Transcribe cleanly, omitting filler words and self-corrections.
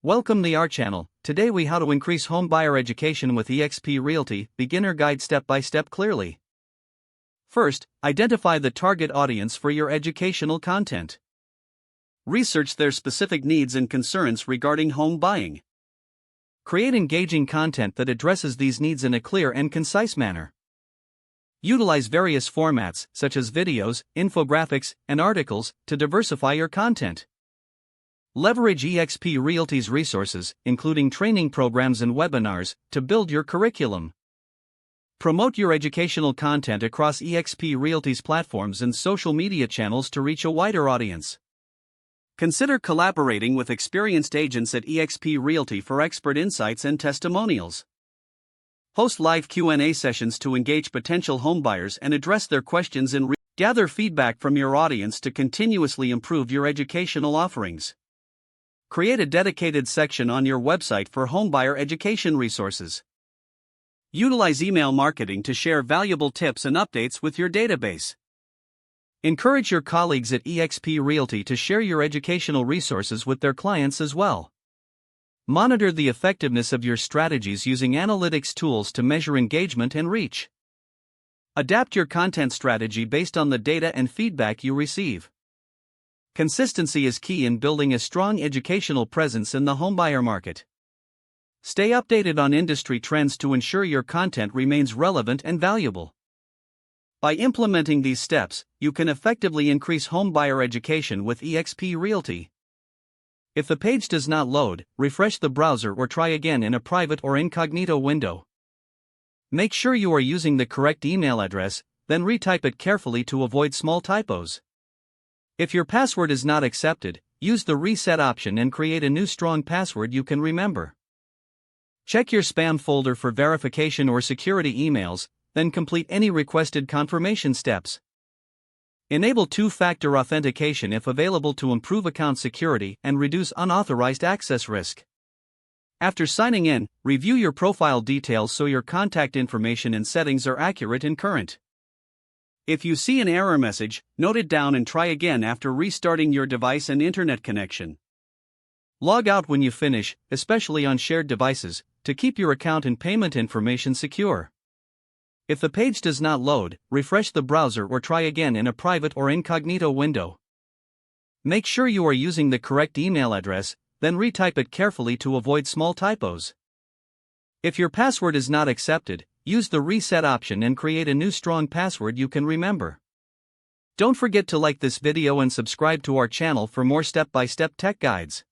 Welcome to our channel. Today we how to increase home buyer education with eXp Realty, beginner guide step by step clearly. First, identify the target audience for your educational content. Research their specific needs and concerns regarding home buying. Create engaging content that addresses these needs in a clear and concise manner. Utilize various formats, such as videos, infographics, and articles, to diversify your content. Leverage eXp Realty's resources, including training programs and webinars, to build your curriculum. Promote your educational content across eXp Realty's platforms and social media channels to reach a wider audience. Consider collaborating with experienced agents at eXp Realty for expert insights and testimonials. Host live Q&A sessions to engage potential homebuyers and address their questions and gather feedback from your audience to continuously improve your educational offerings. Create a dedicated section on your website for homebuyer education resources. Utilize email marketing to share valuable tips and updates with your database. Encourage your colleagues at eXp Realty to share your educational resources with their clients as well. Monitor the effectiveness of your strategies using analytics tools to measure engagement and reach. Adapt your content strategy based on the data and feedback you receive. Consistency is key in building a strong educational presence in the homebuyer market. Stay updated on industry trends to ensure your content remains relevant and valuable. By implementing these steps, you can effectively increase homebuyer education with eXp Realty. If the page does not load, refresh the browser or try again in a private or incognito window. Make sure you are using the correct email address, then retype it carefully to avoid small typos. If your password is not accepted, use the reset option and create a new strong password you can remember. Check your spam folder for verification or security emails, then complete any requested confirmation steps. Enable two-factor authentication if available to improve account security and reduce unauthorized access risk. After signing in, review your profile details so your contact information and settings are accurate and current. If you see an error message, note it down and try again after restarting your device and internet connection. Log out when you finish, especially on shared devices, to keep your account and payment information secure. If the page does not load, refresh the browser or try again in a private or incognito window. Make sure you are using the correct email address, then retype it carefully to avoid small typos. If your password is not accepted, use the reset option and create a new strong password you can remember. Don't forget to like this video and subscribe to our channel for more step-by-step tech guides.